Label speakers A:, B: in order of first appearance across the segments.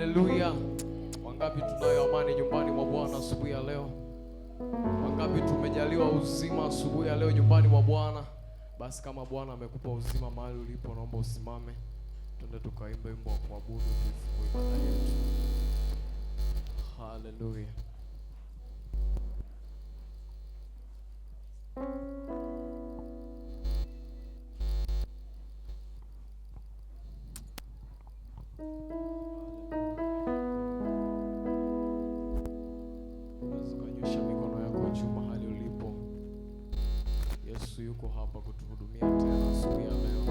A: Haleluya. Wangapi tunayo amani nyumbani mwa Bwana asubuhi ya leo? Wangapi tumejaliwa uzima asubuhi ya leo nyumbani mwa Bwana? Basi kama Bwana amekupa uzima mahali ulipo, naomba usimame. Twende tukaimbe wimbo wa kuabudu, tufungue ibada yetu. Haleluya. Kanyosha mikono yako juu mahali ulipo. Yesu yuko hapa kutuhudumia tena asubuhi ya leo.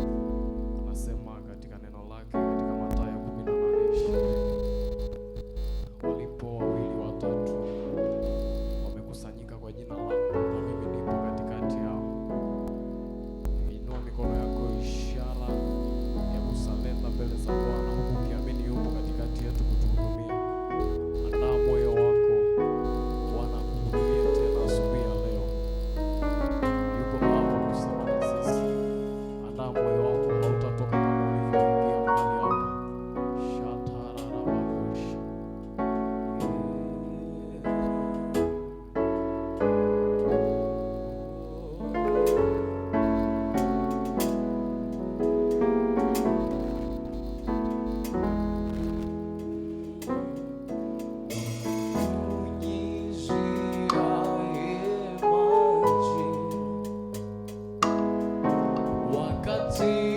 A: Anasema katika neno lake katika Mathayo 18:20, walipo wawili watatu wamekusanyika kwa jina langu, na mimi nipo katikati yao. Inua mikono yako, ishara ya kusalenda mbele za Bwana, huku ukiamini yupo katikati yetu kutuhudumia. Andaa moyo wako, Bwana kuhudumia tena asubuhi ya leo. Yuko hapa kusema na sisi. Andaa moyo wako, hautatoka kama ulivyoingia mahali hapa. Shatararababushi.
B: Wakati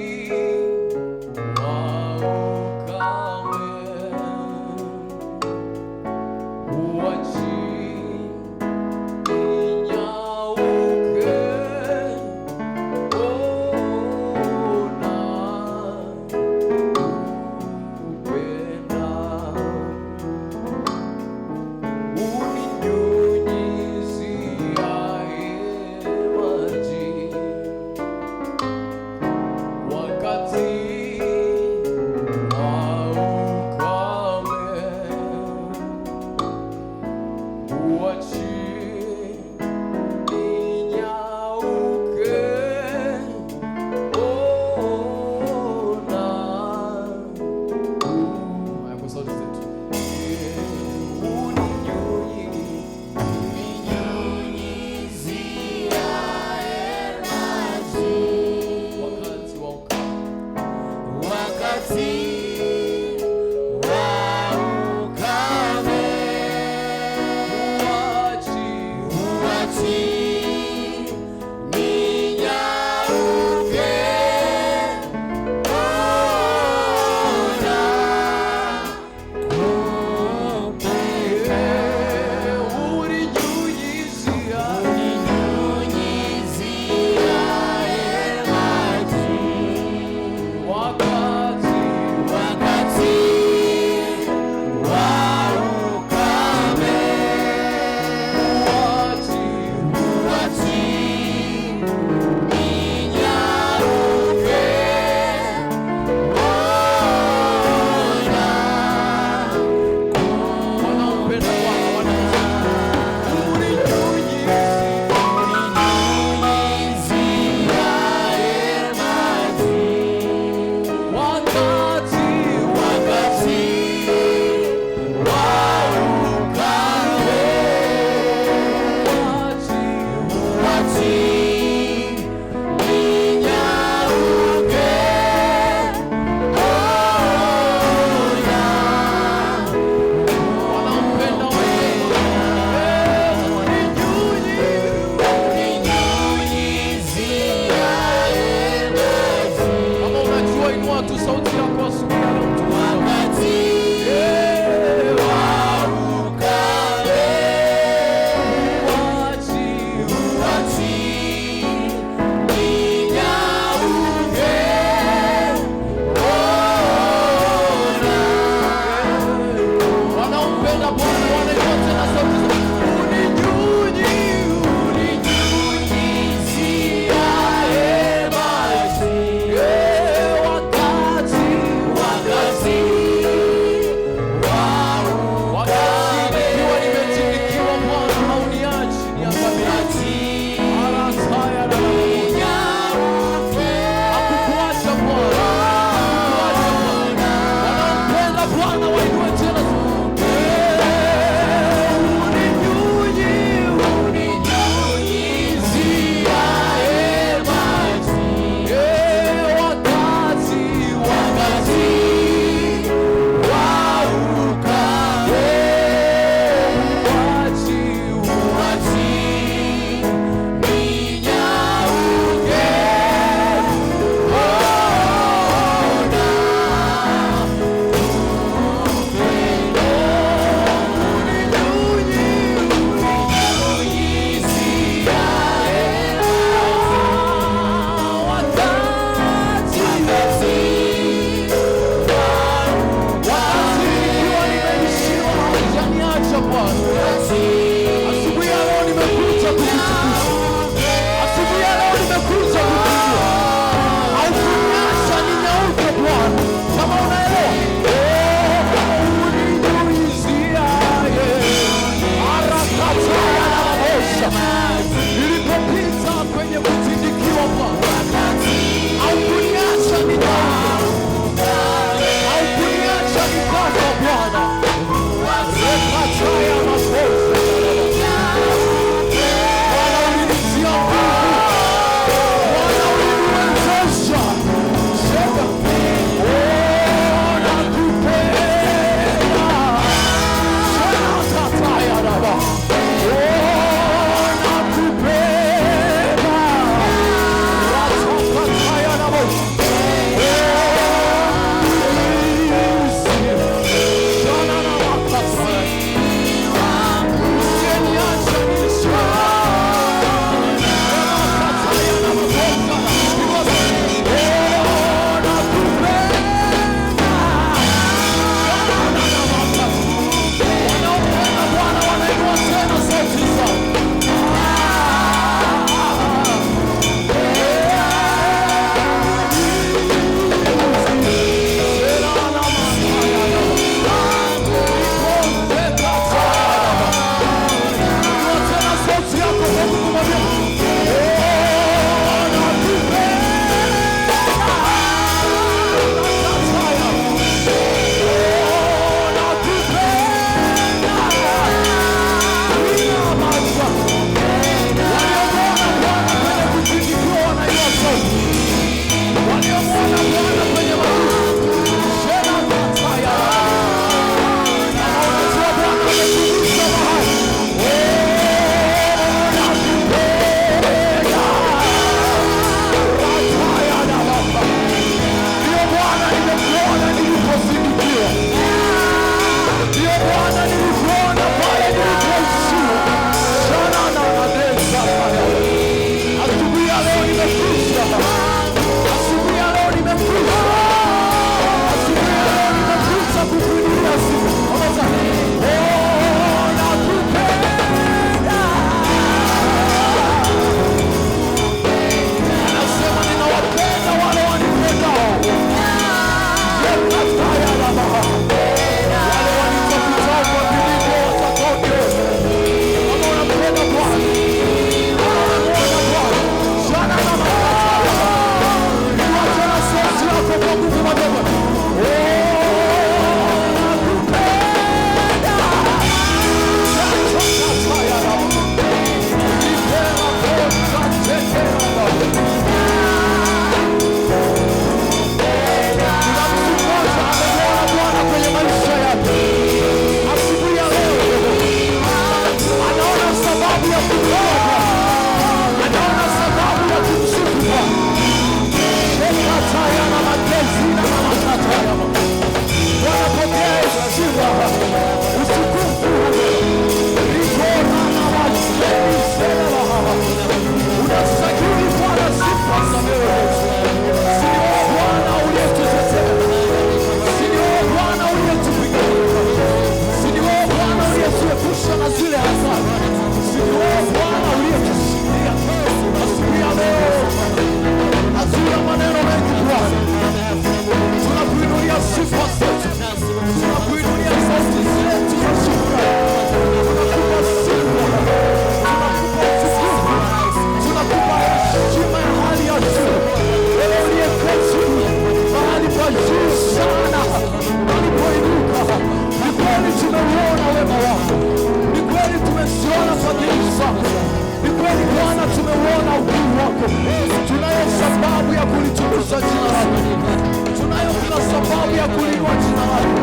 A: sababu ya kuliinua jina lako.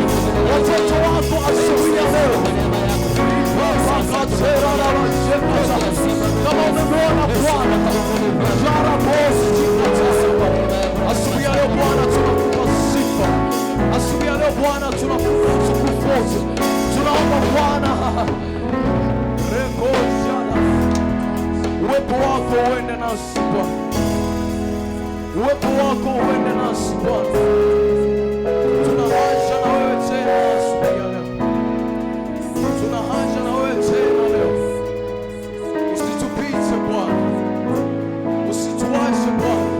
A: Watoto wako asubuhi ya leo, kama umeona Bwana, asubuhi ya leo Bwana tunakupa sifa. Asubuhi ya leo Bwana tunakupa utukufu wote. Tunaomba Bwana uwepo wako uende nasi Bwana. Uwepo wako uende nasi Bwana. Tuna haja na wewe tena asubuhi ya leo. Tuna haja na wewe tena leo. Usitupite Bwana. Usituache Bwana.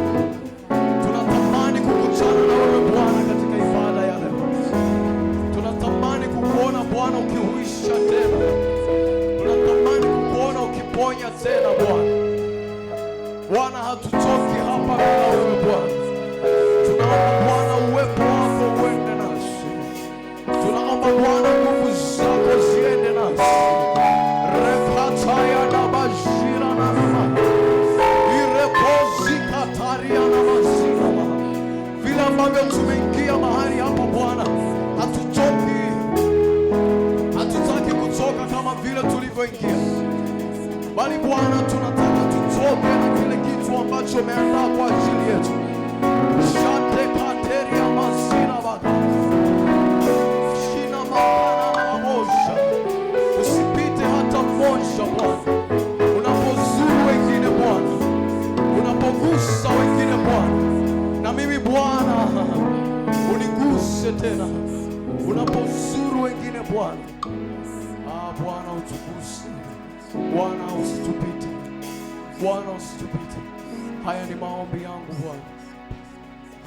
A: Tunatamani kukutana na wewe Bwana katika ibada ya leo. Tunatamani kukuona Bwana ukihuisha tena. Tunatamani kukuona ukiponya tena Bwana. Bwana hatutoki hapa bila wewe Bwana. Tunaomba Bwana uwepo wako uende nasi. Tunaomba Bwana nguvu zako ziende nasi. Rekataya na bashira na nama. Irepozi kataria na mazina. Vile ambavyo tumeingia mahali hapa Bwana, hatutaki kutoka kama vile tulivyoingia. Bali Bwana tunataka tutoke na kile kitu ambacho umeandaa kwa ajili yetu. Shate kateria masina baka. Shina makana na mosha. Usipite hata mmoja Bwana. Unapozuru wengine Bwana. Unapogusa wengine Bwana. Na mimi Bwana uniguse tena. Unapozuru wengine Bwana. Bwana utukuse. Bwana usitupite. Bwana usitupite. Haya ni maombi yangu Bwana.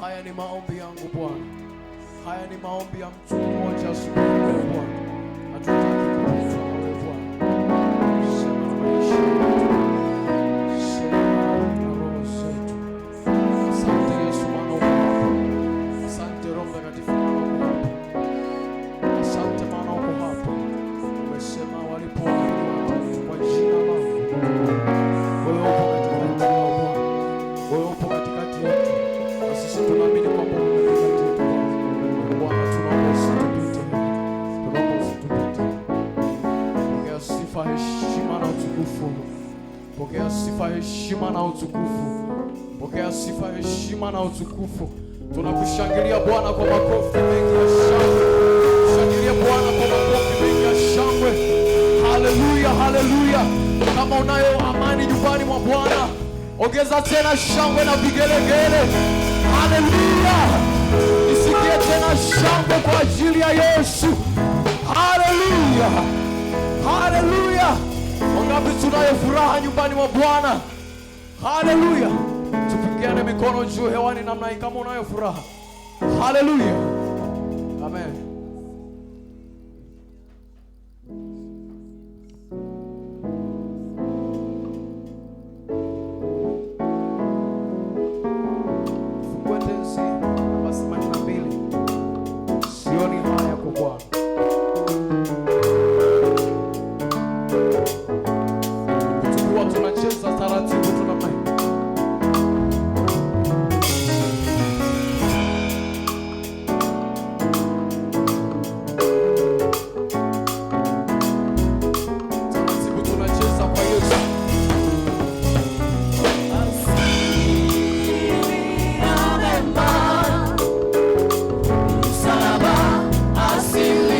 A: Haya ni maombi yangu Bwana. Haya ni maombi ya mtu mmoja asubuhi ya leo Bwana. Hatutaki kupitwa na wewe Bwana. Sema na maisha yetu. Sema na roho zetu. Asante Yesu maana uko hapa. Asante Roho Mtakatifu maana uko hapa. Asante maana uko hapa. Umesema walipo watatu kwa jina lako. Wewe upo katikati yao Bwana. Wewe upo katikati yetu. Na sisi tunaamini kwamba upo katikati yetu Bwana. Tunaomba usitupite. Tunaomba usitupite. Pokea sifa, heshima na utukufu. Pokea sifa, heshima na utukufu. Pokea sifa, heshima na utukufu. Tunakushangilia Bwana kwa makofi mengi ya shangwe. Shangilia Bwana kwa makofi mengi ya shangwe. Haleluya, haleluya. Kama unayo amani nyumbani mwa Bwana, ongeza tena shangwe na vigelegele. Haleluya. Nisikie tena shangwe kwa ajili ya Yesu. Haleluya. Haleluya. Wangapi tunayo furaha nyumbani mwa Bwana? Haleluya. Tupigiane mikono juu hewani namna hii kama unayo furaha. Haleluya. Amen.
B: Asili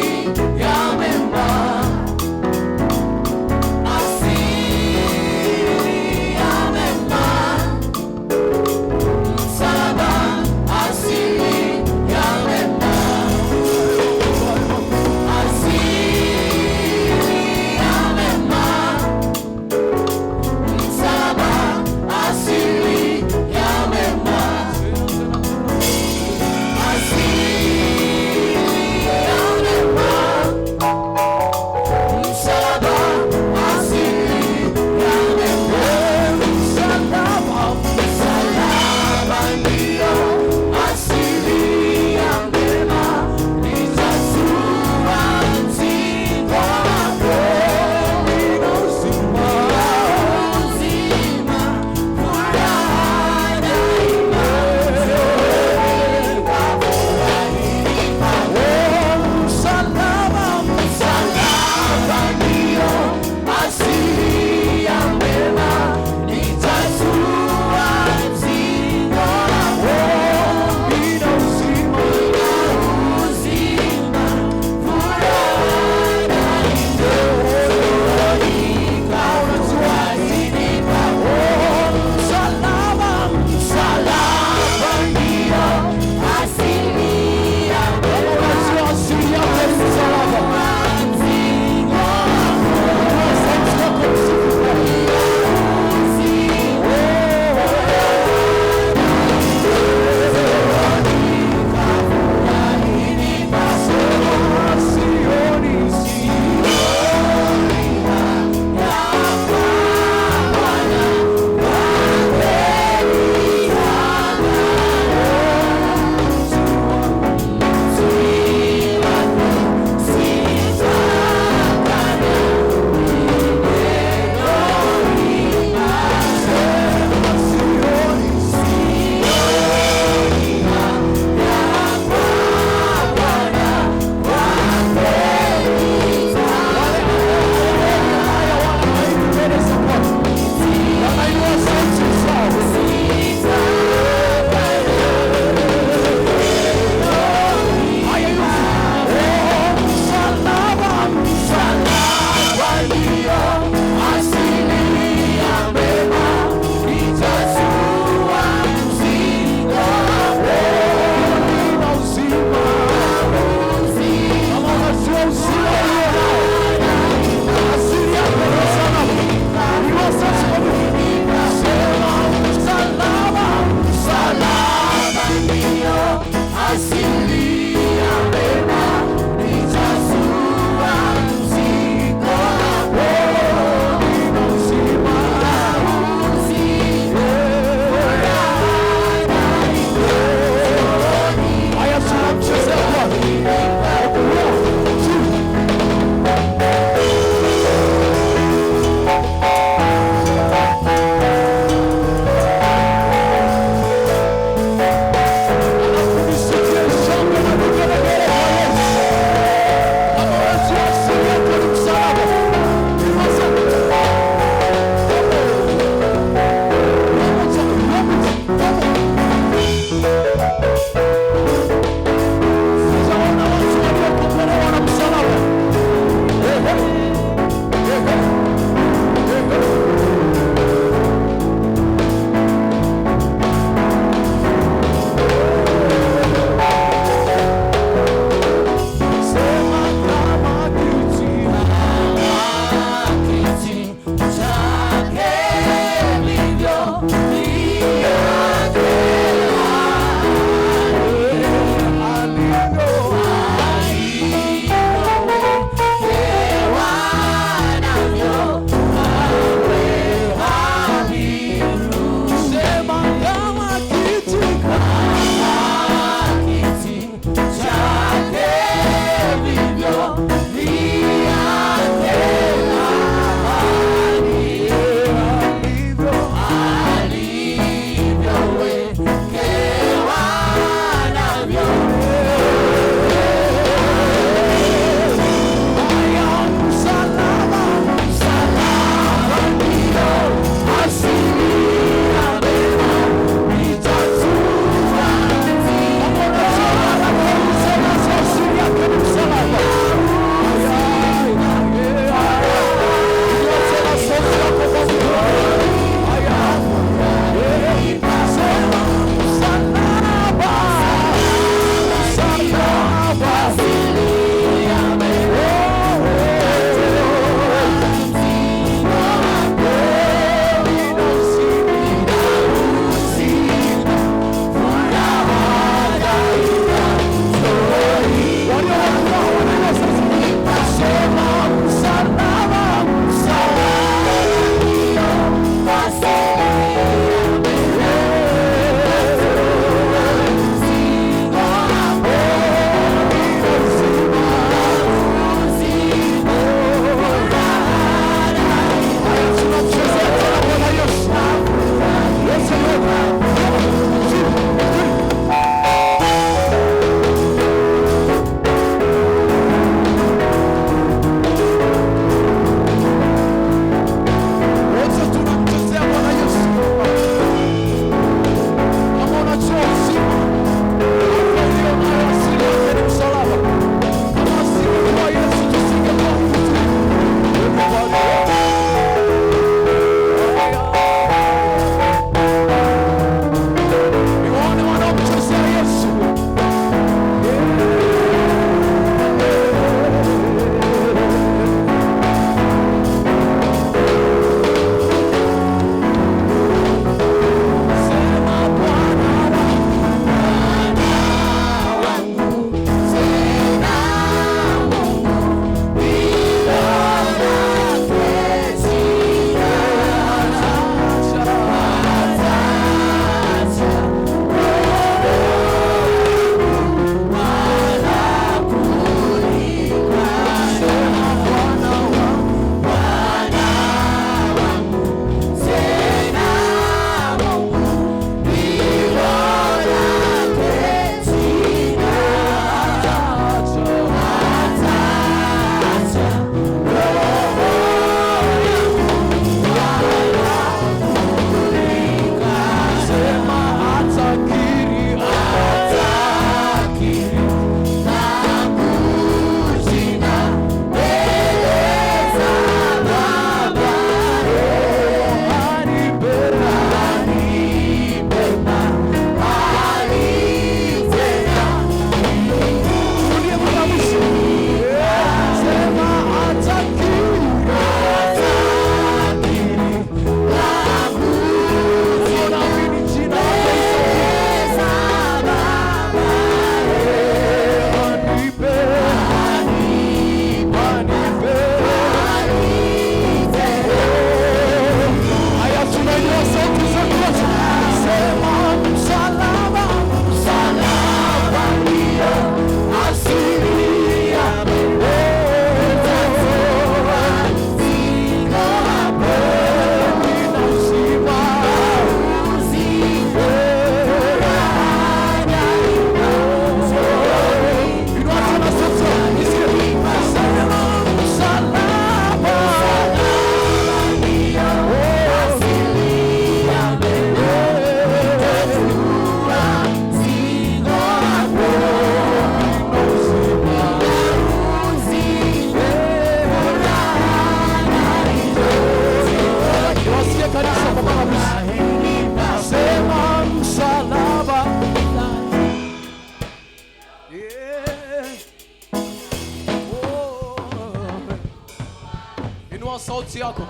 A: sauti yako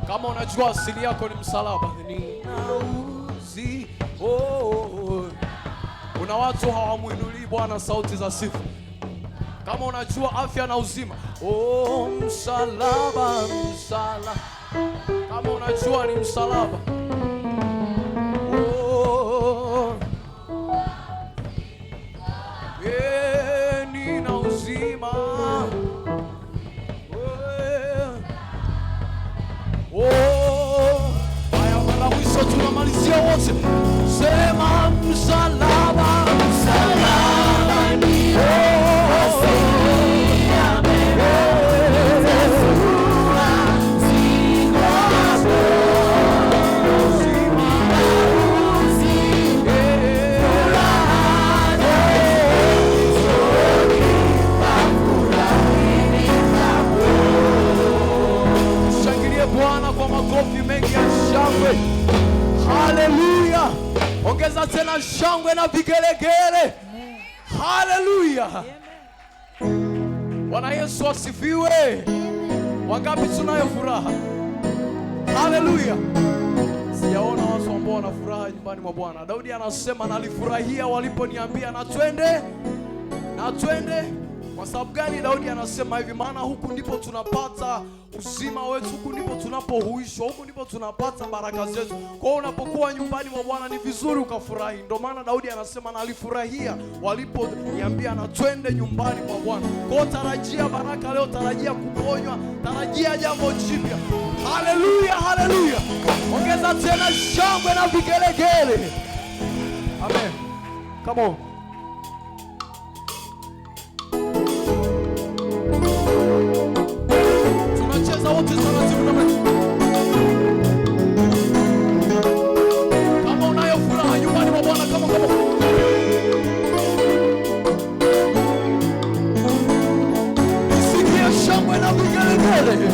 A: kama unajua asili yako ni msalaba. Kuna watu hawamuinulii Bwana sauti za sifa. Kama unajua afya na uzima, msalaba, msalaba. Kama unajua ni msalaba, nina uzima. Haya, mara mwisho tunamalizia wote. Sema msalaba, msalaba ni Bwana kwa makofi mengi ya shangwe. Haleluya. Ongeza tena shangwe na vigelegele. Haleluya. Haleluya. Bwana Yesu asifiwe. Wangapi tunayo furaha? Haleluya. Sijaona watu ambao wana furaha nyumbani mwa Bwana. Daudi anasema nalifurahia waliponiambia na twende. Kwa sababu gani Daudi anasema hivi? Maana huku ndipo tunapata uzima wetu, huku ndipo tunapohuishwa, huku ndipo tunapata baraka zetu. Kwa hiyo unapokuwa nyumbani mwa Bwana ni vizuri ukafurahi. Ndio maana Daudi anasema nalifurahia waliponiambia na twende nyumbani mwa Bwana. Kwa hiyo tarajia baraka leo, tarajia kuponywa, tarajia jambo jipya. Haleluya, haleluya. Ongeza tena shangwe na vigelegele. Amen. Come on. Tunacheza wote taratibu na mimi. Kama unayo furaha nyumbani mwa Bwana, kama nisikie shangwe na vigelegele.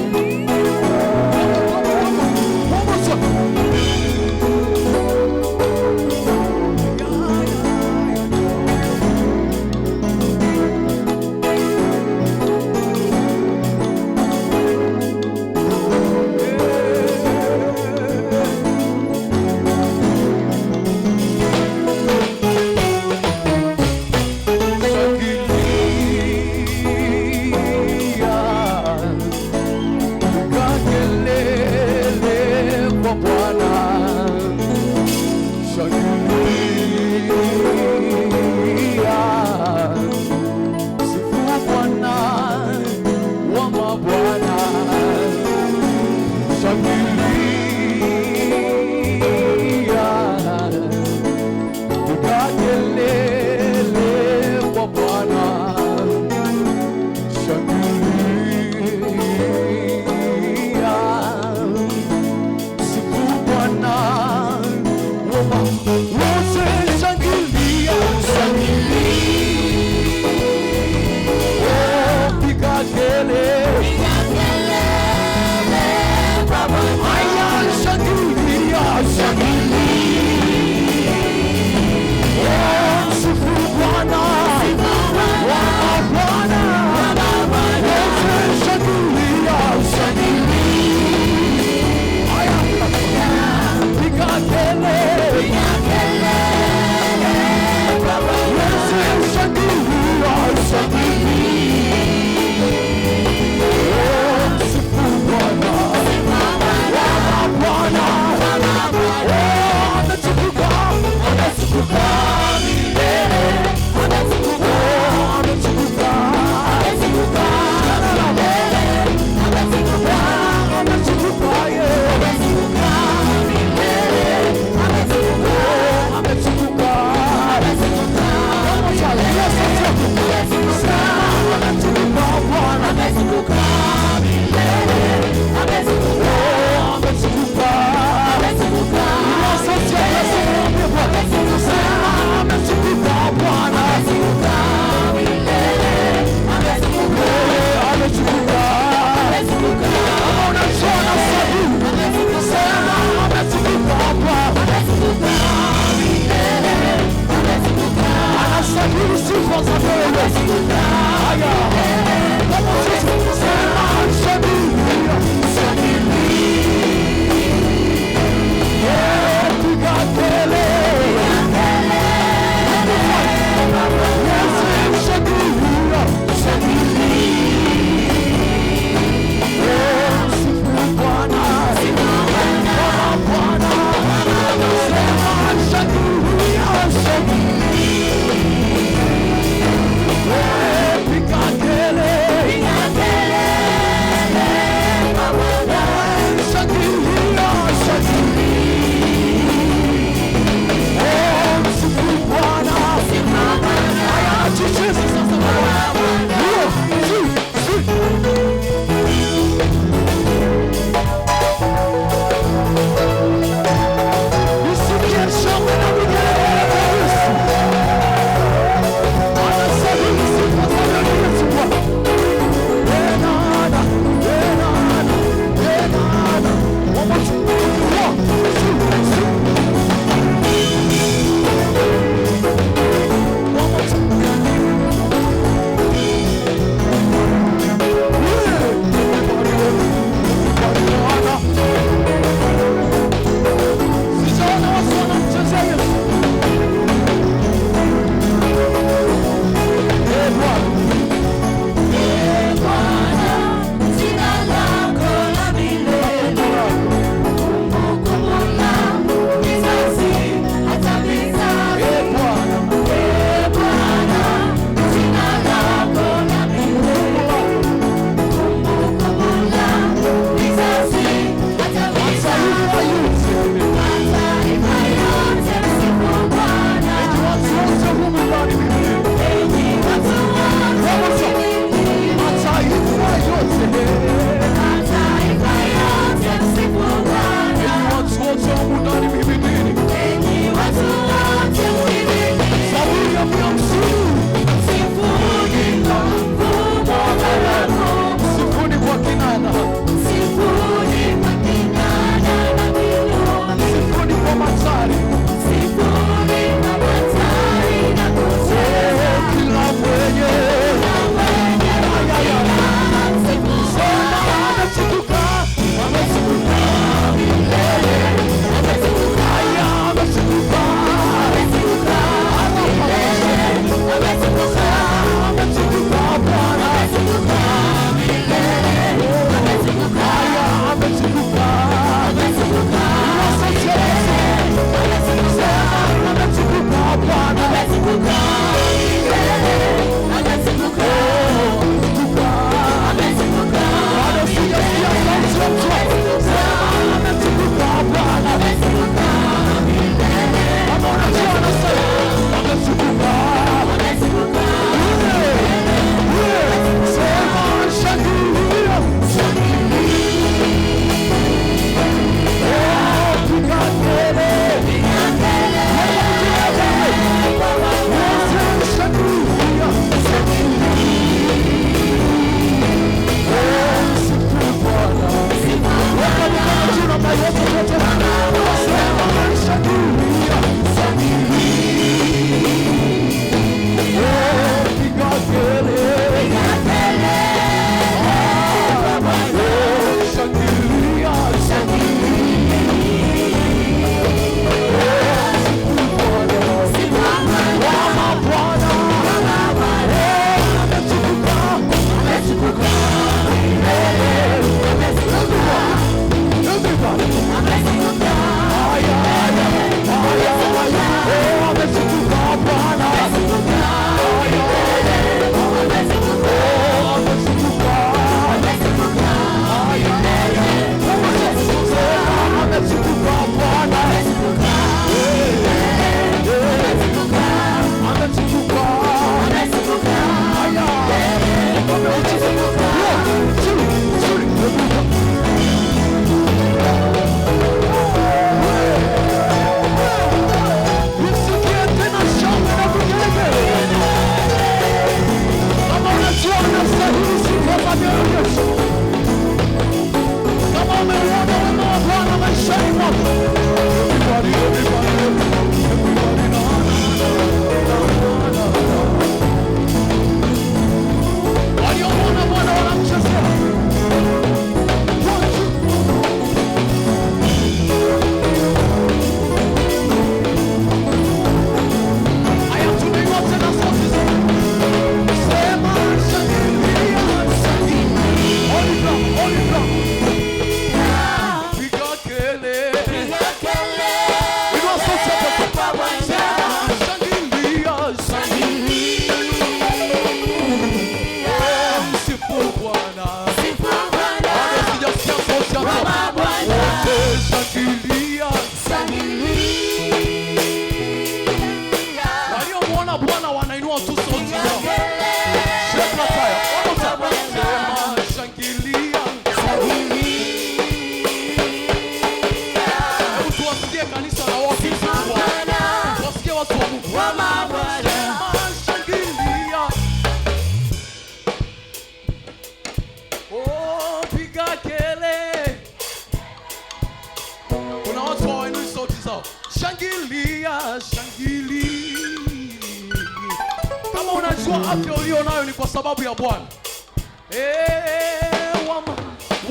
A: afya ulio nayo ni kwa sababu ya Bwana.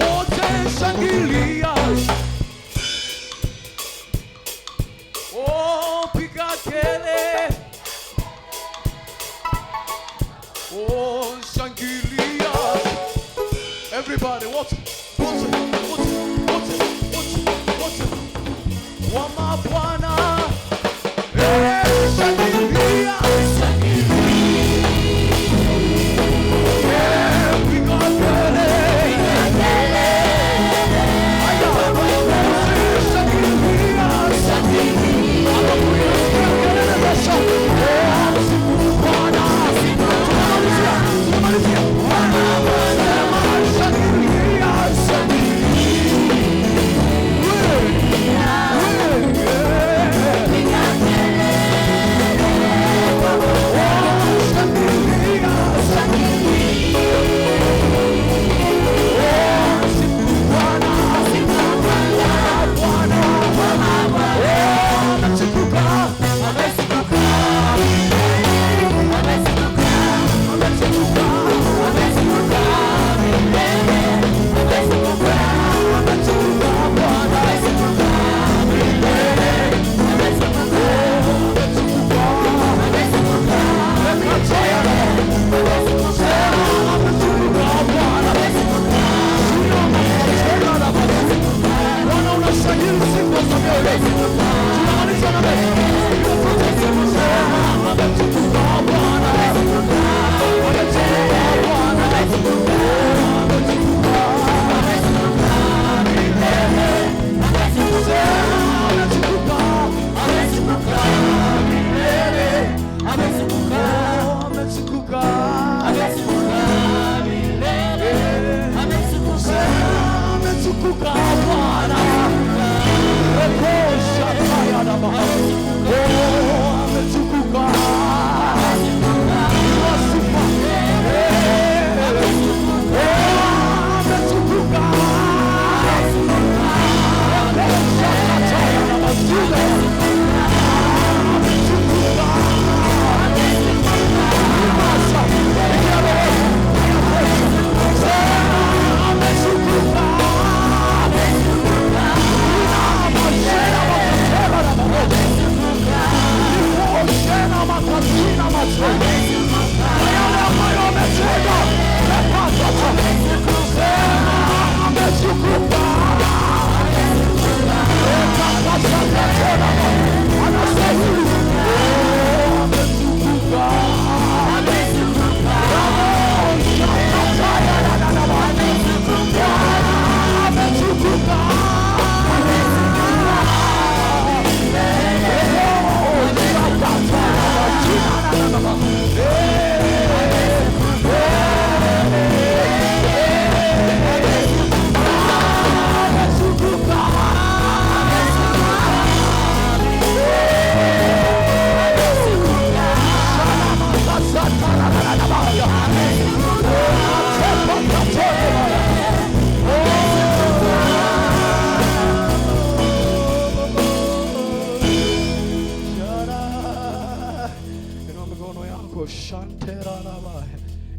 A: Wote shangilia. Oh, piga kelele. Oh, shangilia. Everybody, what? Wama Bwana. Shangilia.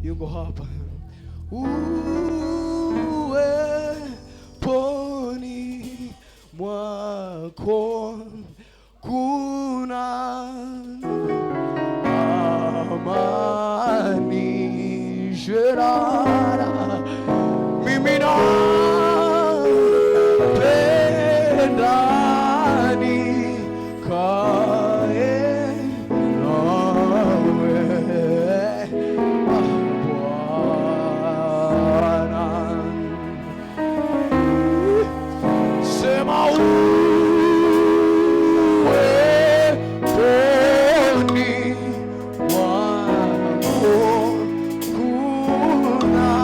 B: Yuko hapa. Uweponi mwako kuna amani sherara. Mimi napenda nikae nawe Bwana. Sema uweponi mwako kuna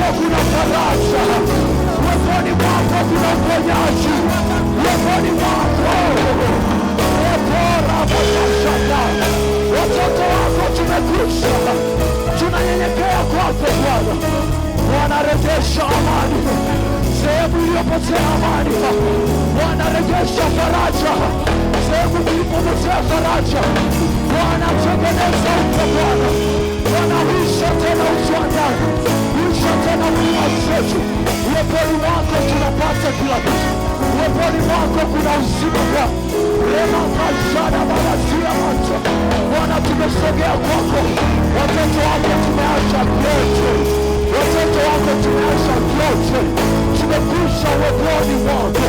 B: mwako kuna faraja, uweponi mwako kuna uponyaji, uweponi mwako watoto wako tumekuja, tunanyenyekea kwako Bwana. Bwana rejesha amani sehemu iliyopotea amani, Bwana rejesha faraja sehemu ilipopotea faraja, Bwana tengeneza upya Bwana. Bwana huisha tena utu wa ndani, huisha tena milima zetu. Uweponi mwako tunapata kila kitu, uweponi mwako kuna uzima Bwana. Rema kashada barazia macho Bwana, tumesogea kwako, watoto wako tumeacha vyote, watoto wako tumeacha vyote, tumekwisha uweponi mwako.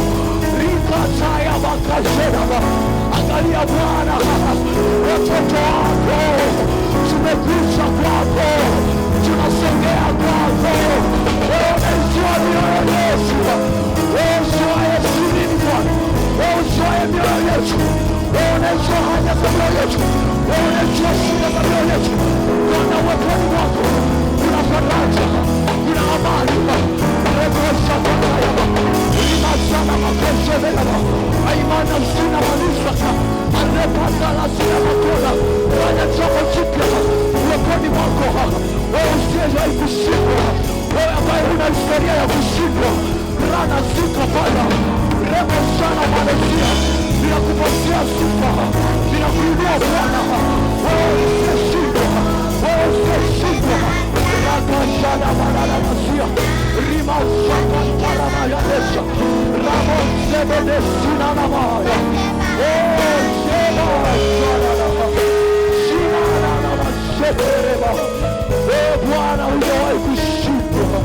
B: Rikataya bakashedaba, angalia Bwana, watoto wako tumekwisha kwako, tunasogea kwako. Wewe unaijua mioyo yetu, wewe ujuaye sirini Bwana, wewe ujuaye mioyo yetu, wewe unaijua haja za mioyo yetu, wewe unaijua shida za mioyo yetu. Bwana, uweponi mwako kuna faraja, kuna amani. Rekosha bakayaba, imasana makoshevelaba, aimana sina manisaka, arepatala sina makola. Fanya jambo jipya uweponi mwako, wewe usiyewahi kushindwa, wewe ambaye huna historia ya kushindwa. Rana zika Bwana, remo sana Malaysia, ninakupatia sifa, ninakuinua Bwana. Wewe usiyeshindwa, wewe usiyeshindwa. Rakashana Malala Masia, Rima Shaka Malala Yadesha, Ramo Sebede Sinana Maya, Sheba Shalala, Sinana Shebereba. Bwana hujawahi kushindwa,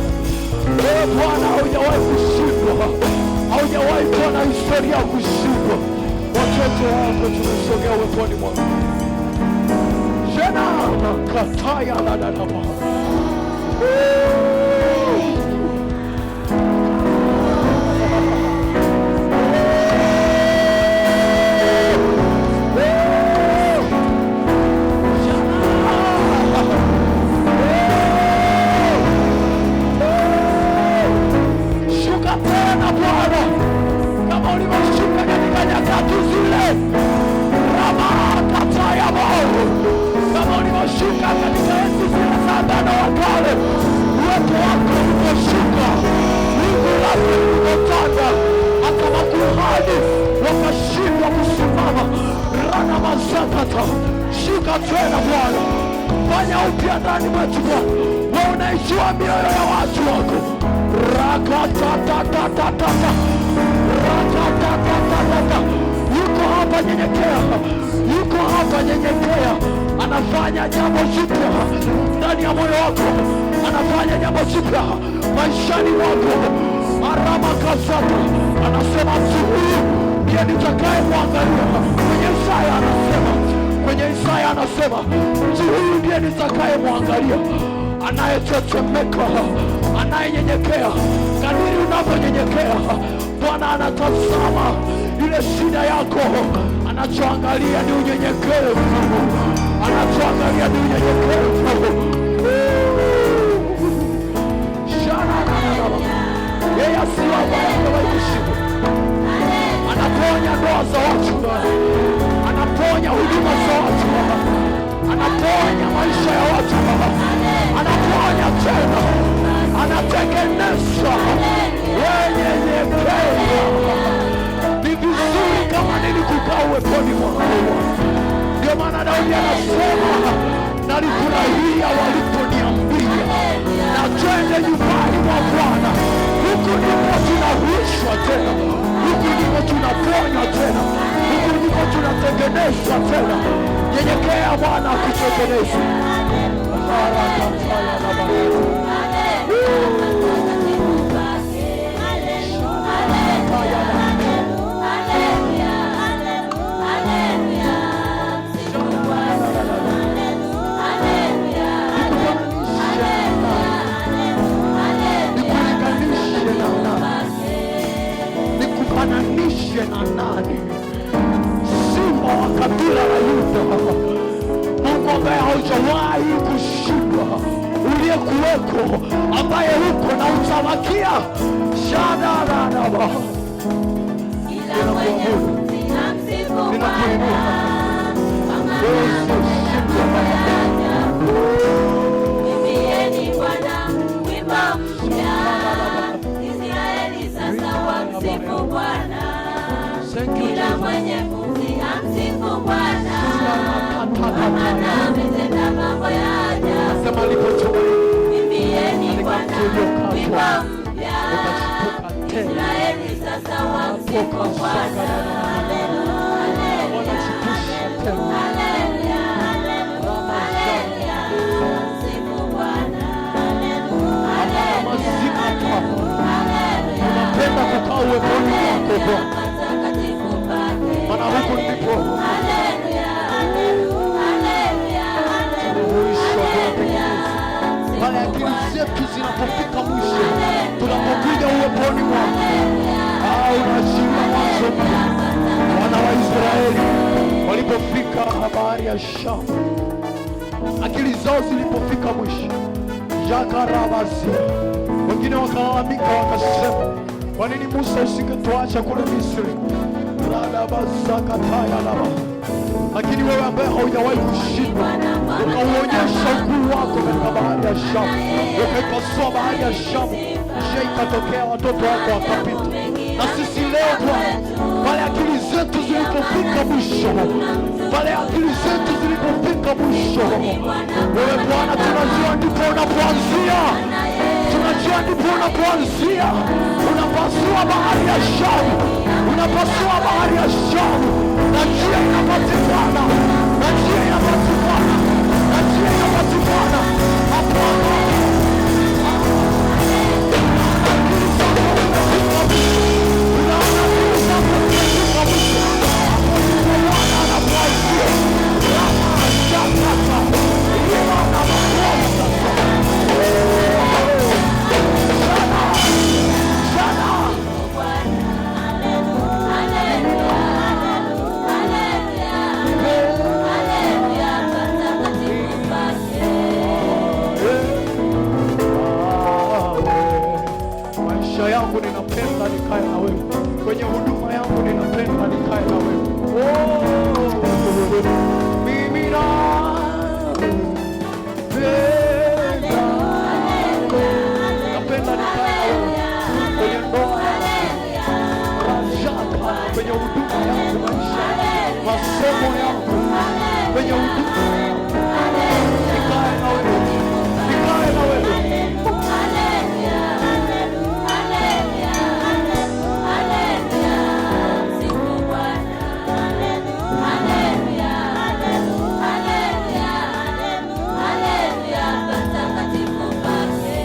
B: Bwana hujawahi kushindwa, haujawahi kuwa na historia ya kushindwa. Watoto wako tumesogea uweponi mwako. Jena na kataya la dadaba. Shuka tena Bwana, kama ulivyoshuka katika nyakati zile. Rama kataya Mungu, kama ulivyoshuka katika enzi zile za Agano la Kale. Uwepo wako uliposhuka, wingu lako lilipotanda, hata makuhani wakashindwa kusimama. Rana mazakata, shuka tena Bwana, fanya upya ndani mwetu Bwana. Wewe unaijua mioyo ya watu wako. Rakatatatata, rakatatatata. Yuko hapa nyenyekea, yuko hapa nyenyekea. Anafanya jambo jipya ndani ya moyo wako, anafanya jambo jipya maishani mwako. Arama kazata, anasema mtu huyu ndiye nitakaye mwangalia. Kwenye Isaya anasema mtu huyu ndiye nitakaye mwangalia, anayetetemeka, anayenyenyekea. Kadiri unavyonyenyekea, Bwana anatazama ile shida yako. Anachoangalia ni unyenyekevu, anachoangalia ni unyenyekevu. Yeye asiye ambaye hajawahi kushindwa. Anaponya ndoa za watu, anaponya huduma za watu, anaponya maisha ya watu, anaponya tena, anatengeneza wenye nyekevu. Ni vizuri kama nini kukaa uweponi mwako. Ndio maana Daudi anasema, nalifurahia waliponiambia na twende nyumbani mwa Bwana. Huku ndipo tunahuishwa tena, huku ndipo tunaponywa tena, huku ndipo tunatengenezwa tena. Nyenyekea Bwana akutengeneze. Nikufananishe na nani? Simba wa kabila la Yuda, Mungu ambaye haujawahi kushindwa. kuweko, ambaye huko na utabakia. Shadaraba
C: Kila mwenye pumzi amsifu Bwana, imbieni Bwana wimbo mpya, Israeli sasa wamsifu Bwana. Kila mwenye pumzi amsifu Bwana, maana ametenda mambo ya ajabu. Imbieni Bwana wimbo mpya, Israeli sasa wamsifu Bwana.
B: Napenda kukaa uweponi mwako Bwana, maana huko ndipo pale akili zetu zinapofika mwisho, tunapokuja uweponi mwako. Unashinda mwanzo mpya. Wana wa Israeli walipofika bahari ya Shamu, akili zao zilipofika mwisho, Yakarabazia, wengine wakalalamika wakasema, kwa nini Musa usingetuacha kule Misri? Radabazakatayalaba. Lakini wewe ambaye haujawahi kushindwa, ukauonyesha ukuu wako katika bahari ya Shamu, ukaipasua bahari ya Shamu, kisha ikatokea watoto wako wakapita. Na sisi leo Bwana, pale akili zetu zilipofika mwisho, pale akili zetu zilipofika mwisho, wewe Bwana tunajua ndipo unapoanzia, tunajua ndipo unapoanzia. Unapasua bahari ya Shamu, unapasua bahari ya Shamu, na njia inapatikana, na njia inapatikana, na njia inapatikana. Maisha yangu ninapenda nikae na wewe, kwenye huduma yangu ninapenda nikae na wewe. Mimi napenda nikae na wewe kwenye ndoa yangu, kwenye huduma yangu, masomo yangu, kwenye huduma yangu, nikae na wewe, nikae na wewe.
C: Patakatifu pake.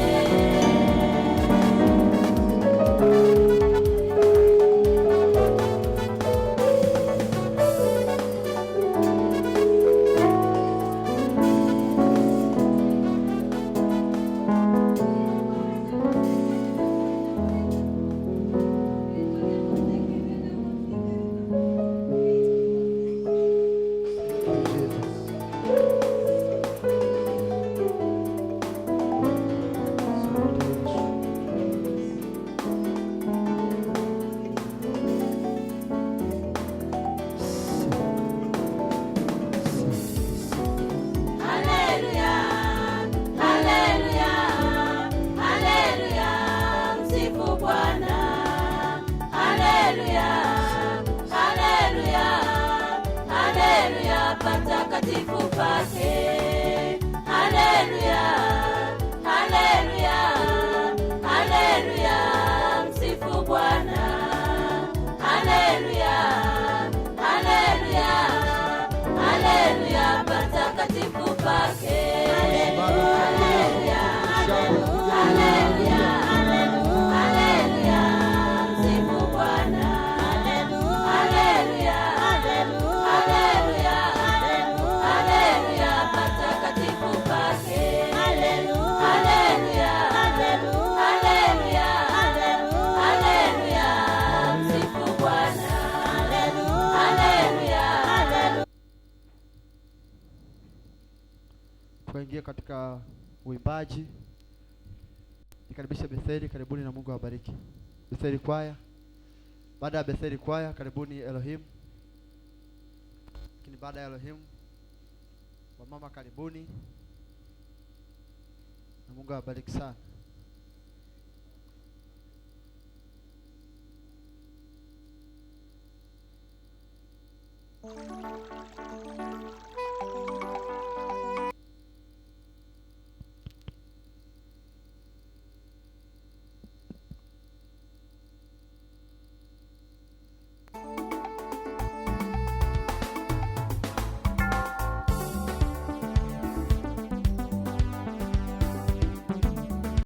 C: Haleluya, haleluya, haleluya, msifu Bwana. Haleluya, haleluya, haleluya, patakatifu pake. Haleluya, haleluya, haleluya, msifu Bwana. Haleluya, haleluya, haleluya, patakatifu pake. Haleluya, haleluya, haleluya, msifu Bwana. Haleluya.
D: Tuingie katika uimbaji. Nikaribisha Betheli, karibuni na Mungu awabariki. Betheli kwaya. Baada ya Betheli kwaya, karibuni Elohim. Lakini baada ya Elohim, wamama karibuni. Na Mungu awabariki sana.